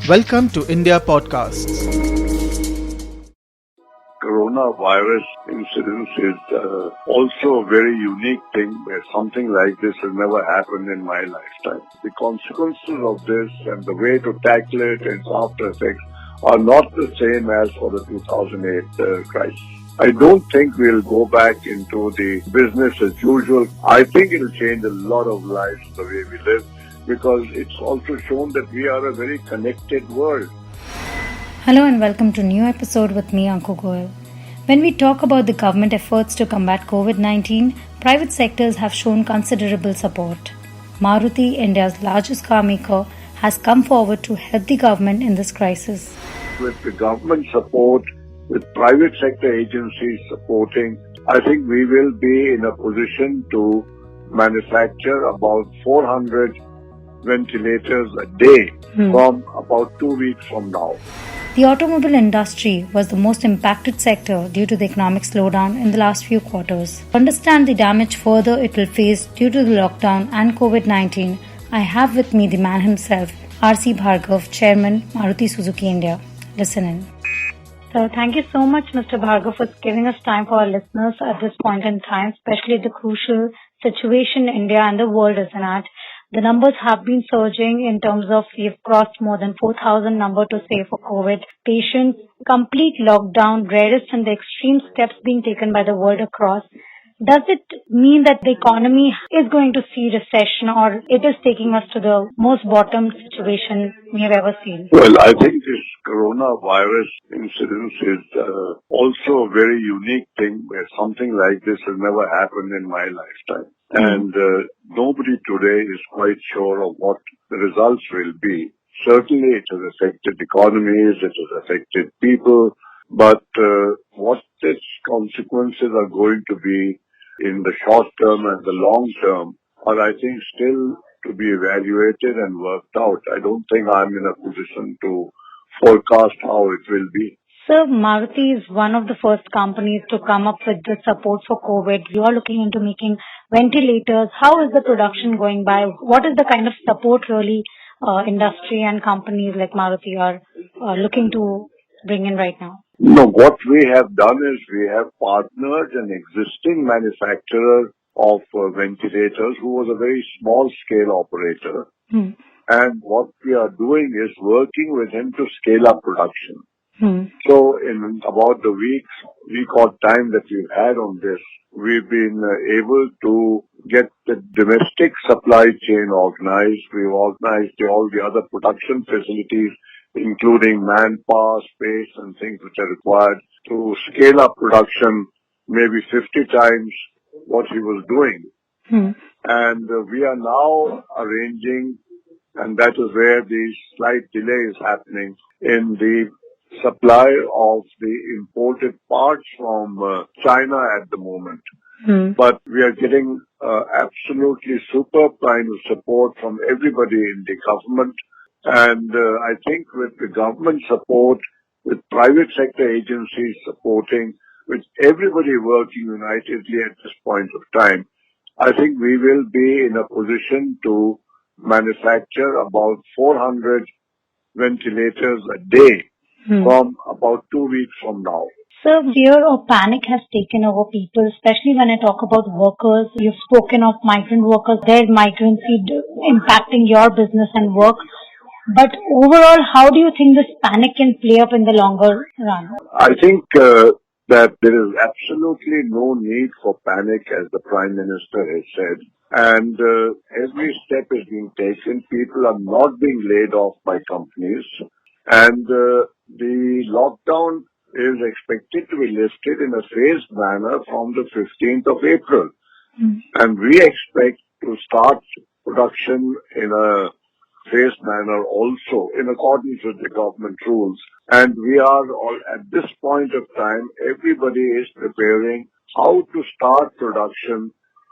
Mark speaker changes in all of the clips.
Speaker 1: Welcome to India Podcasts.
Speaker 2: Coronavirus incidence is also a very unique thing where something like this has never happened in my lifetime. The consequences of this and the way to tackle it and its after effects are not the same as for the 2008 crisis. I don't think we'll go back into the business as usual. I think it'll change a lot of lives the way we live, because it's also shown that we are a very connected world.
Speaker 3: Hello and welcome to a new episode with me, Anku Goel. When we talk about the government efforts to combat COVID-19, private sectors have shown considerable support. Maruti, India's largest car maker, has come forward to help the government in this crisis.
Speaker 2: With the government support, with private sector agencies supporting, I think we will be in a position to manufacture about 400 ventilators a day from about 2 weeks from now.
Speaker 3: The automobile industry was the most impacted sector due to the economic slowdown in the last few quarters. To understand the damage further it will face due to the lockdown and COVID-19, I have with me the man himself, R.C. Bharghava, Chairman, Maruti Suzuki India. Listen in. So thank you so much, Mr. Bharghava, for giving us time for our listeners at this point in time, especially the crucial situation India and the world is in at. The numbers have been surging in terms of we've crossed more than 4,000 number to say for COVID patients, complete lockdown, rarest and the extreme steps being taken by the world across. Does it mean that the economy is going to see recession, or it is taking us to the most bottom situation we have ever seen?
Speaker 2: Well, I think this coronavirus incidence is also a very unique thing where something like this has never happened in my lifetime. And nobody today is quite sure of what the results will be. Certainly it has affected economies, it has affected people, but what its consequences are going to be in the short term and the long term are, I think, still to be evaluated and worked out. I don't think I'm in a position to forecast how it will be.
Speaker 3: Sir, Maruti is one of the first companies to come up with the support for COVID. You are looking into making ventilators. How is the production going by? What is the kind of support really industry and companies like Maruti are looking to bring in right now?
Speaker 2: No, what we have done is we have partnered an existing manufacturer of ventilators who was a very small scale operator. And what we are doing is working with him to scale up production. So in about the week or time that we've had on this, we've been able to get the domestic supply chain organized. We've organized all the other production facilities, including manpower, space, and things which are required to scale up production maybe 50 times what he was doing. And we are now arranging, and that is where the slight delay is happening, in the supply of the imported parts from China at the moment. But we are getting absolutely superb kind of support from everybody in the government. And I think with the government support, with private sector agencies supporting, with everybody working unitedly at this point of time, I think we will be in a position to manufacture about 400 ventilators a day from about 2 weeks from now.
Speaker 3: So fear or panic has taken over people, especially when I talk about workers. You've spoken of migrant workers, their migrancy impacting your business and work. But overall, how do you think this panic can play up in the longer run?
Speaker 2: I think that there is absolutely no need for panic, as the Prime Minister has said. And every step is being taken. People are not being laid off by companies. And the lockdown is expected to be lifted in a phased manner from the 15th of April. And we expect to start production in a phased manner also in accordance with the government rules. And we are all, at this point of time, everybody is preparing how to start production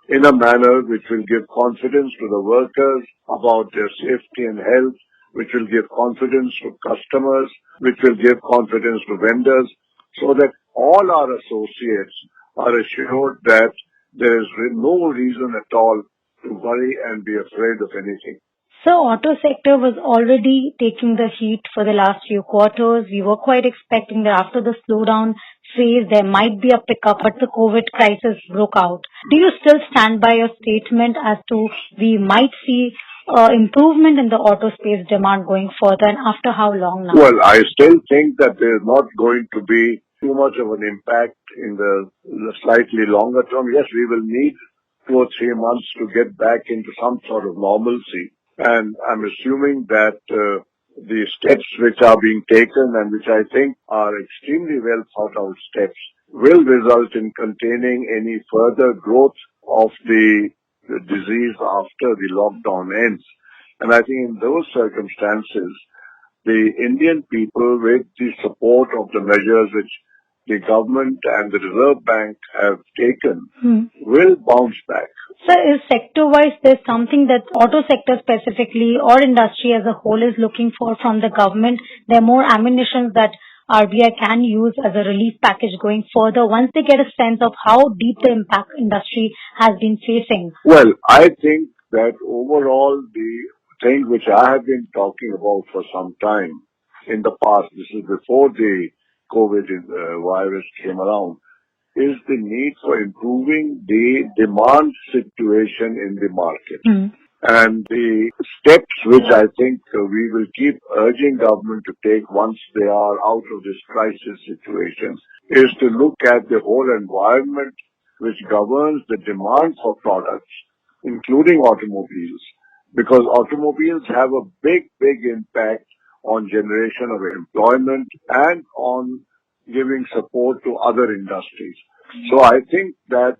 Speaker 2: in a manner which will give confidence to the workers about their safety and health, which will give confidence to customers, which will give confidence to vendors, so that all our associates are assured that there is no reason at all to worry and be afraid of anything.
Speaker 3: So auto sector was already taking the heat for the last few quarters. We were quite expecting that after the slowdown phase, there might be a pickup, but the COVID crisis broke out. Do you still stand by your statement as to we might see improvement in the auto space demand going further, and after how long now?
Speaker 2: Well, I still think that there is not going to be too much of an impact in the slightly longer term. Yes, we will need 2 or 3 months to get back into some sort of normalcy. And I'm assuming that the steps which are being taken and which I think are extremely well thought out steps will result in containing any further growth of the disease after the lockdown ends. And I think in those circumstances, the Indian people, with the support of the measures which the government and the Reserve Bank have taken, will bounce back.
Speaker 3: Sir, is sector-wise there's something that auto sector specifically or industry as a whole is looking for from the government? There are more ammunitions that RBI can use as a relief package going further once they get a sense of how deep the impact industry has been facing?
Speaker 2: Well, I think that overall the thing which I have been talking about for some time in the past, this is before the COVID virus came around, is the need for improving the demand situation in the market. And the steps which I think we will keep urging government to take once they are out of this crisis situation is to look at the whole environment which governs the demand for products, including automobiles, because automobiles have a big impact on generation of employment and on giving support to other industries. So I think that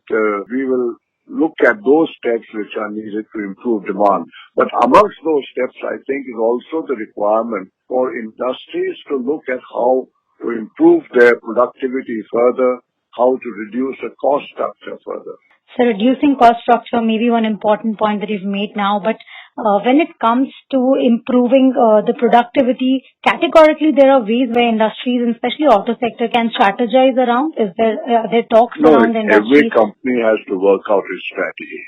Speaker 2: we will look at those steps which are needed to improve demand. But amongst those steps, I think, is also the requirement for industries to look at how to improve their productivity further, how to reduce the cost structure further.
Speaker 3: So reducing cost structure may be one important point that you've made now, but when it comes to improving the productivity, categorically there are ways where industries, and especially auto sector, can strategize around. Are there talks around the industry?
Speaker 2: Every company has to work out its strategy.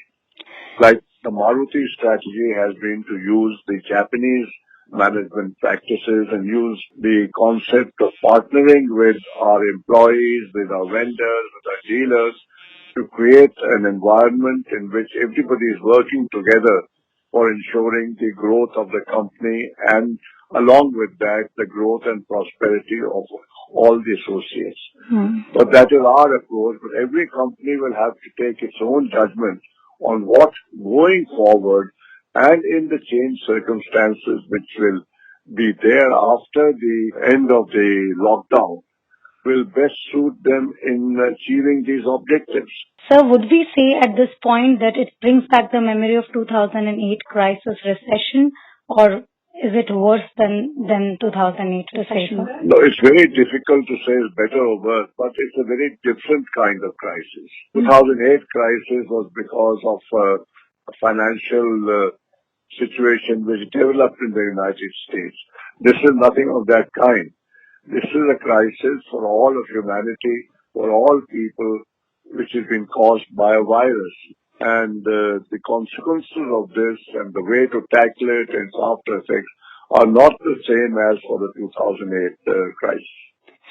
Speaker 2: Like the Maruti strategy has been to use the Japanese management practices and use the concept of partnering with our employees, with our vendors, with our dealers, to create an environment in which everybody is working together for ensuring the growth of the company and along with that, the growth and prosperity of all the associates. But that is our approach. But every company will have to take its own judgment on what going forward and in the changed circumstances which will be there after the end of the lockdown will best suit them in achieving these objectives.
Speaker 3: Sir, would we say at this point that it brings back the memory of 2008 crisis recession, or is it worse than 2008 recession?
Speaker 2: No, it's very difficult to say it's better or worse, but it's a very different kind of crisis. 2008 crisis was because of a financial situation which developed in the United States. This is nothing of that kind. This is a crisis for all of humanity, for all people, which has been caused by a virus. And the consequences of this and the way to tackle it and its after effects are not the same as for the 2008 crisis.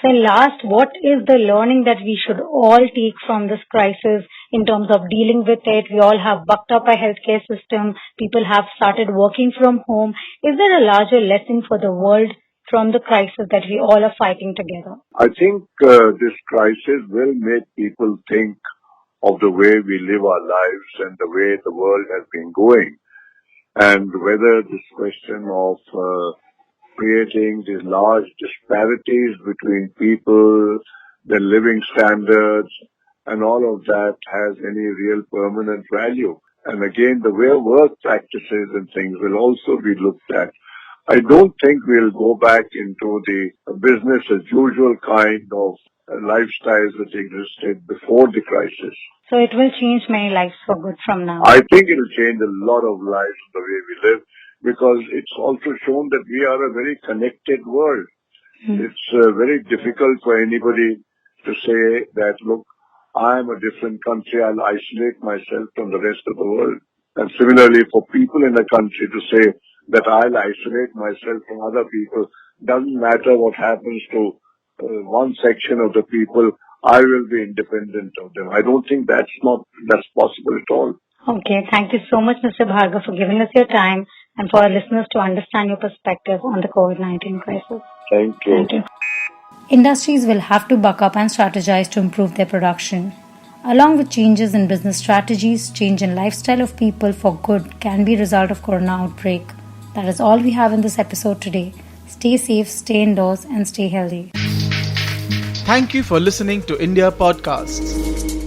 Speaker 3: So last, what is the learning that we should all take from this crisis in terms of dealing with it? We all have bucked up our healthcare system. People have started working from home. Is there a larger lesson for the world from the crisis that we all are fighting together?
Speaker 2: I think this crisis will make people think of the way we live our lives and the way the world has been going, and whether this question of creating these large disparities between people, their living standards, and all of that has any real permanent value. And again, the way work practices and things will also be looked at. I don't think we'll go back into the business as usual kind of lifestyles that existed before the crisis.
Speaker 3: So it will change many lives for good from now.
Speaker 2: I think it will change a lot of lives the way we live, because it's also shown that we are a very connected world. It's very difficult for anybody to say that, look, I'm a different country, I'll isolate myself from the rest of the world. And similarly, for people in a country to say, that I'll isolate myself from other people. Doesn't matter what happens to one section of the people, I will be independent of them. I don't think that's possible at all.
Speaker 3: Okay, thank you so much, Mr. Bhargava, for giving us your time and for our listeners to understand your perspective on the COVID-19 crisis.
Speaker 2: Thank you.
Speaker 3: Thank you. Industries will have to buck up and strategize to improve their production. Along with changes in business strategies, change in lifestyle of people for good can be a result of corona outbreak. That is all we have in this episode today. Stay safe, stay indoors, and stay healthy.
Speaker 1: Thank you for listening to India Podcasts.